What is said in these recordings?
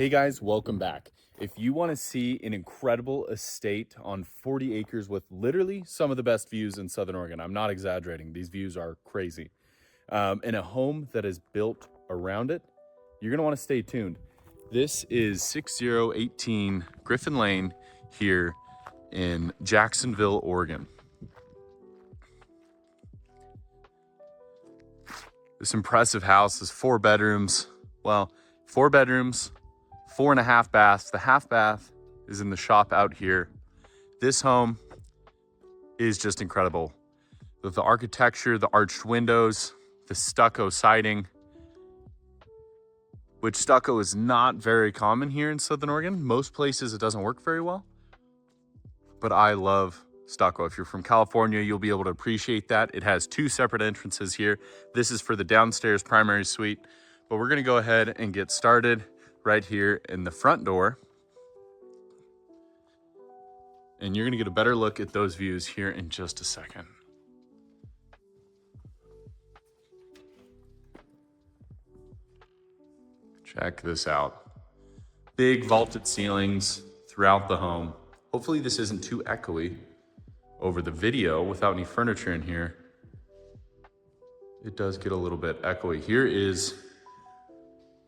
Hey guys, welcome back. If you want to see an incredible estate on 40 acres with literally some of the best views in Southern Oregon, I'm not exaggerating, these views are crazy, and a home that is built around it, you're going to want to stay tuned. This is 6018 Griffin Lane here in Jacksonville, Oregon. This impressive house is 4 bedrooms. Well, 4 bedrooms, 4.5 baths. The half bath is in the shop out here. This home is just incredible. With the architecture, the arched windows, the stucco siding, which stucco is not very common here in Southern Oregon. Most places it doesn't work very well, but I love stucco. If you're from California, you'll be able to appreciate that. It has 2 separate entrances here. This is for the downstairs primary suite, but we're gonna go ahead and get started right here in the front door. And you're gonna get a better look at those views here in just a second. Check this out. Big vaulted ceilings throughout the home. Hopefully this isn't too echoey over the video without any furniture in here. It does get a little bit echoey. Here is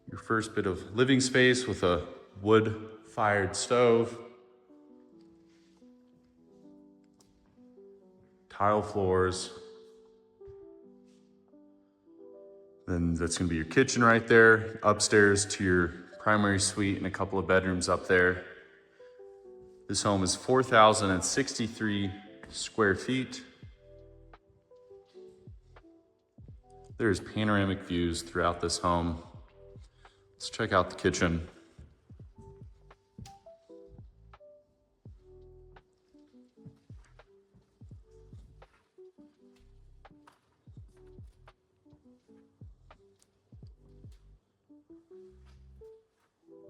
your first bit of living space with a wood-fired stove. Tile floors. Then that's gonna be your kitchen right there. Upstairs to your primary suite and a couple of bedrooms up there. This home is 4,063 square feet. There's panoramic views throughout this home. Let's check out the kitchen.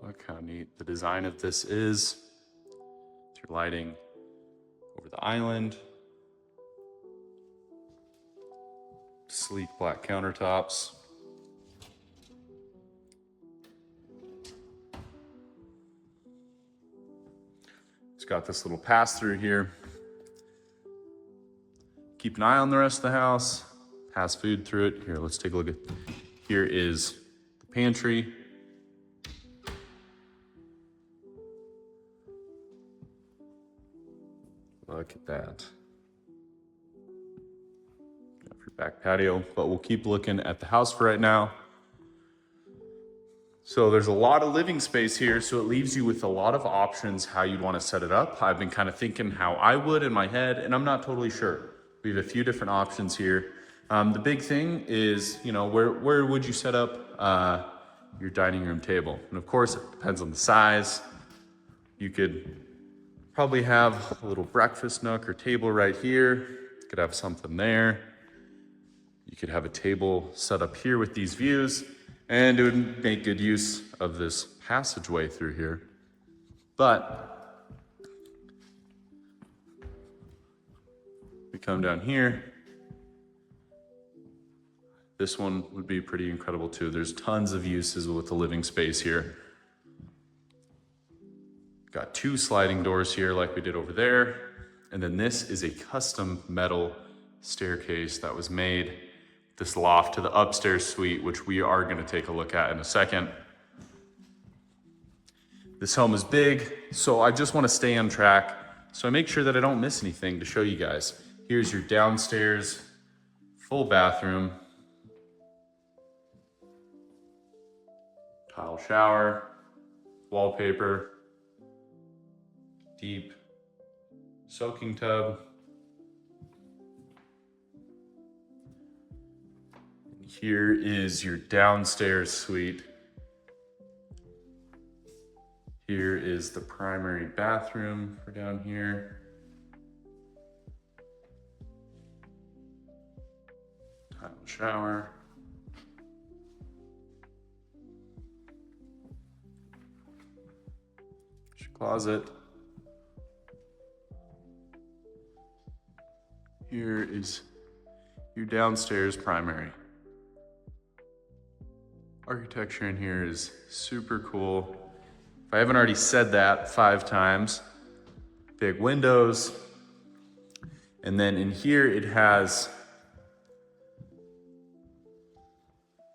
Look how neat the design of this is. Your lighting over the island. Sleek black countertops. It's got this little pass through here. Keep an eye on the rest of the house. Pass food through it. Here, let's take a look at, here is the pantry. Look at that. Got your back patio, but we'll keep looking at the house for right now. So there's a lot of living space here, so it leaves you with a lot of options how you'd want to set it up. I've been kind of thinking how I would in my head, and I'm not totally sure. We have a few different options here. The big thing is, you know, where would you set up your dining room table? And of course, it depends on the size. You could probably have a little breakfast nook or table right here. You could have something there. You could have a table set up here with these views, and it would make good use of this passageway through here. But we come down here. This one would be pretty incredible too. There's tons of uses with the living space here. Got 2 sliding doors here like we did over there. And then this is a custom metal staircase that was made, this loft to the upstairs suite, which we are gonna take a look at in a second. This home is big, so I just wanna stay on track. So I make sure that I don't miss anything to show you guys. Here's your downstairs full bathroom. Tile shower, wallpaper, deep soaking tub. Here is your downstairs suite. Here is the primary bathroom for down here. Tile shower. Closet. Here is your downstairs primary. Architecture in here is super cool. If I haven't already said that 5 times, big windows. And then in here, it has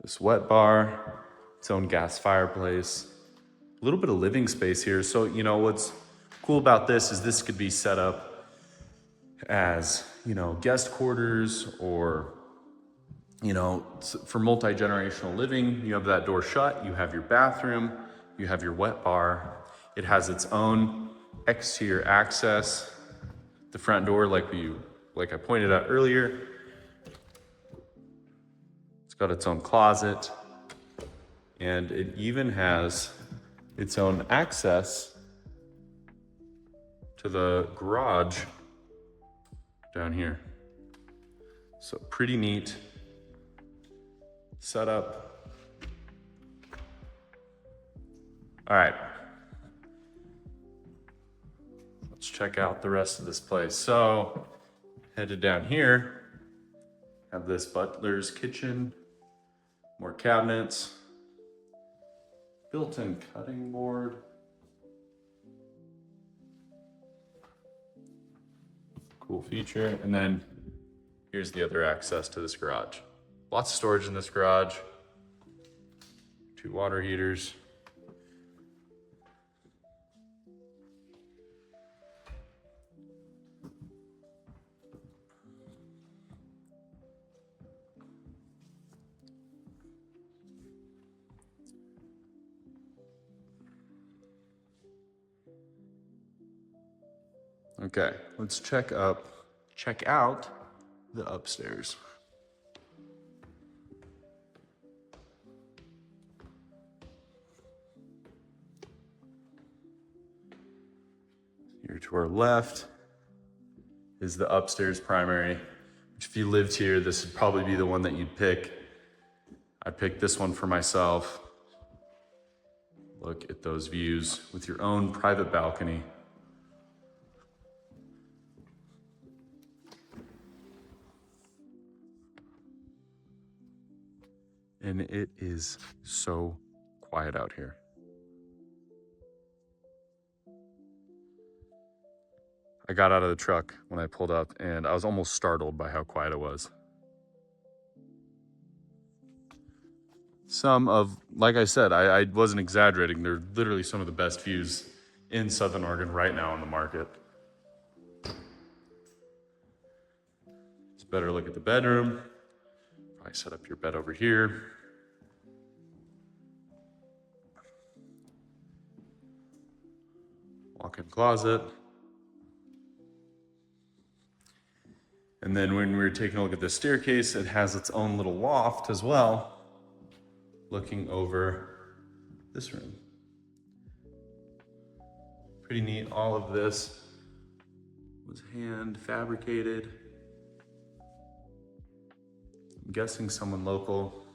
this wet bar, its own gas fireplace, a little bit of living space here. So, you know, what's cool about this is this could be set up as, you know, guest quarters or, you know, for multi-generational living. You have that door shut, you have your bathroom, you have your wet bar. It has its own exterior access. The front door, like I pointed out earlier, it's got its own closet, and it even has its own access to the garage down here. So pretty neat setup. All right, let's check out the rest of this place. So headed down here, have this butler's kitchen, more cabinets, built-in cutting board. Cool feature. And then here's the other access to this garage. Lots of storage in this garage. 2 water heaters. Okay, let's check out the upstairs. Here to our left is the upstairs primary, which if you lived here, this would probably be the one that you'd pick. I picked this one for myself. Look at those views with your own private balcony. And it is so quiet out here. I got out of the truck when I pulled up and I was almost startled by how quiet it was. Like I said, I wasn't exaggerating. They're literally some of the best views in Southern Oregon right now on the market. Let's better look at the bedroom. Probably set up your bed over here. Walk-in closet. And then when we were taking a look at the staircase, it has its own little loft as well, looking over this room. Pretty neat. All of this was hand fabricated. I'm guessing someone local.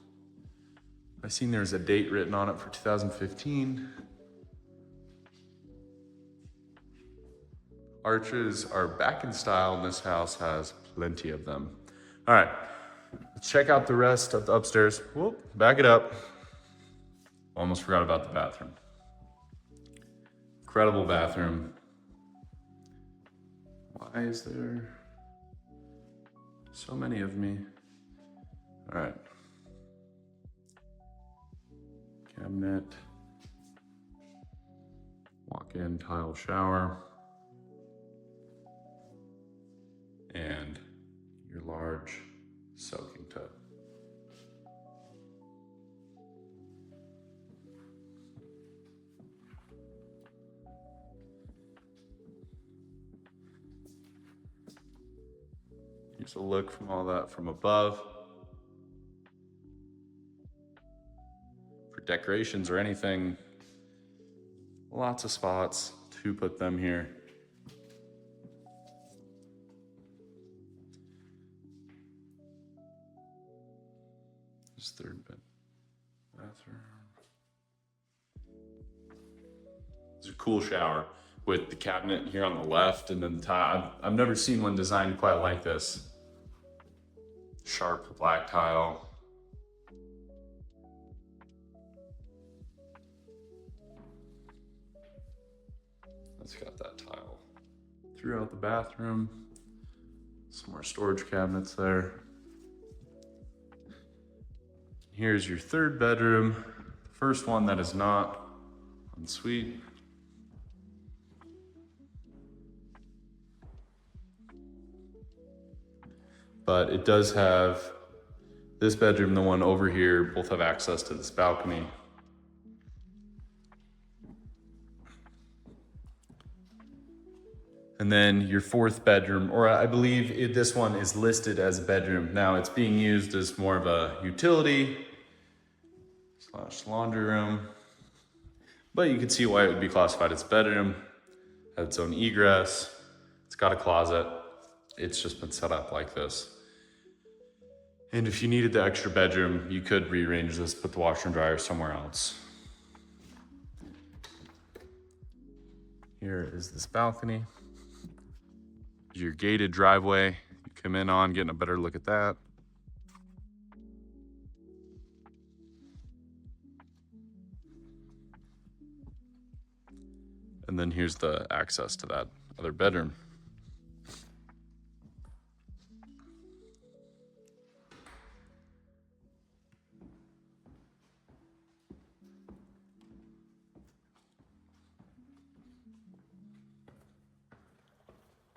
I seen there's a date written on it for 2015. Arches are back in style, and this house has plenty of them. All right, let's check out the rest of the upstairs. Whoop, back it up. Almost forgot about the bathroom. Incredible bathroom. Why is there so many of me? All right. Cabinet. Walk-in tile shower. And your large soaking tub. Here's a look from all that from above. For decorations or anything, lots of spots to put them here. This third bed, bathroom. It's a cool shower with the cabinet here on the left and then the tile. I've never seen one designed quite like this. Sharp black tile. It's got that tile throughout the bathroom. Some more storage cabinets there. Here's your third bedroom. The first one that is not ensuite. But it does have this bedroom, the one over here, both have access to this balcony. And then your fourth bedroom, or I believe this one is listed as a bedroom. Now it's being used as more of a utility / laundry room. But you can see why it would be classified as a bedroom. Has its own egress. It's got a closet. It's just been set up like this. And if you needed the extra bedroom, you could rearrange this, put the washer and dryer somewhere else. Here is this balcony. Your gated driveway. You come in on, getting a better look at that. And then here's the access to that other bedroom.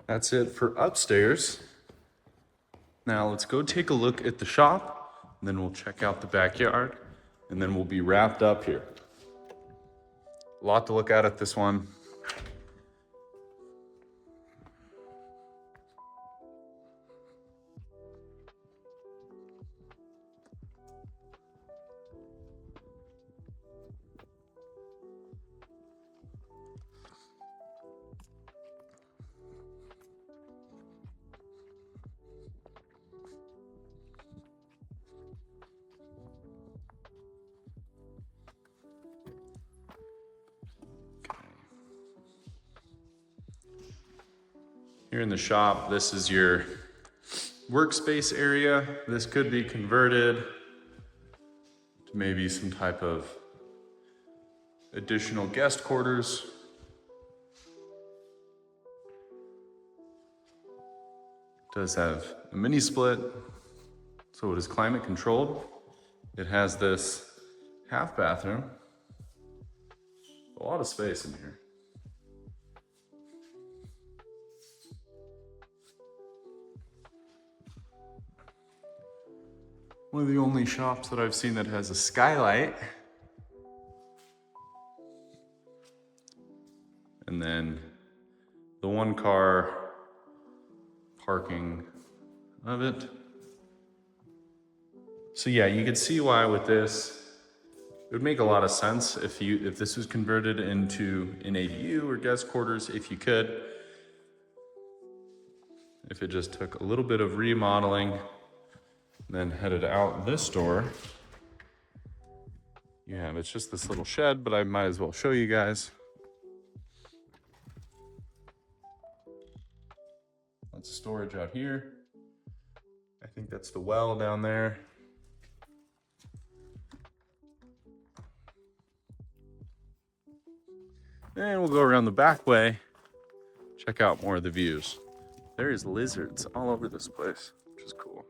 That's it for upstairs. Now let's go take a look at the shop, and then we'll check out the backyard, and then we'll be wrapped up here. A lot to look at this one. Here in the shop, this is your workspace area. This could be converted to maybe some type of additional guest quarters. It does have a mini split, so it is climate controlled. It has this half bathroom. A lot of space in here. One of the only shops that I've seen that has a skylight. And then the one car parking of it. So yeah, you can see why with this, it would make a lot of sense if this was converted into an ADU or guest quarters, if you could. If it just took a little bit of remodeling, then headed out this door. It's just this little shed, but I might as well show you guys. Lots of storage out here. I think that's the well down there. And we'll go around the back way, check out more of the views. There's lizards all over this place, which is cool.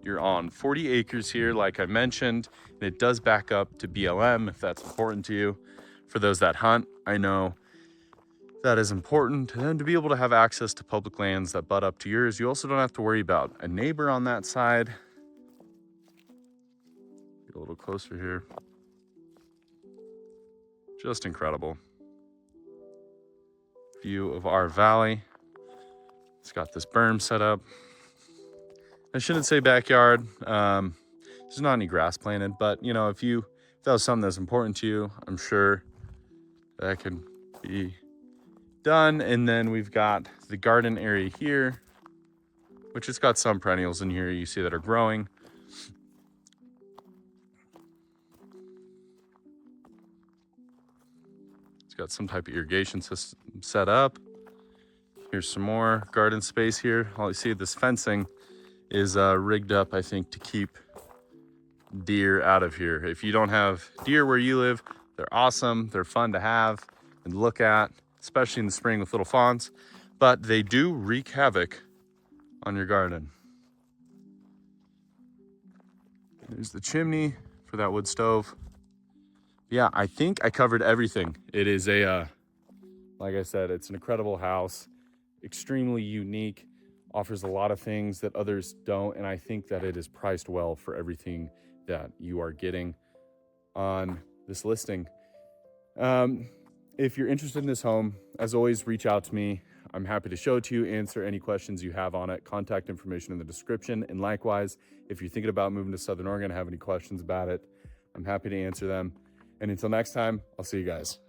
You're on 40 acres here, like I mentioned, and it does back up to BLM if that's important to you. For those that hunt, I know that is important. And to be able to have access to public lands that butt up to yours, you also don't have to worry about a neighbor on that side. Get a little closer here. Just incredible. View of our valley. It's got this berm set up. I shouldn't say backyard. There's not any grass planted, but if that was something that's important to you, I'm sure that can be done. And then we've got the garden area here, which has got some perennials in here you see that are growing. It's got some type of irrigation system set up. Here's some more garden space here. All you see, this fencing is rigged up, I think, to keep deer out of here. If you don't have deer where you live, they're awesome. They're fun to have and look at, especially in the spring with little fawns, but they do wreak havoc on your garden. There's the chimney for that wood stove. Yeah, I think I covered everything. It is like I said, it's an incredible house, extremely unique, offers a lot of things that others don't, and I think that it is priced well for everything that you are getting on this listing. If you're interested in this home, as always, reach out to me. I'm happy to show it to you, answer any questions you have on it. Contact information in the description. And likewise, if you're thinking about moving to Southern Oregon and have any questions about it, I'm happy to answer them. And until next time, I'll see you guys.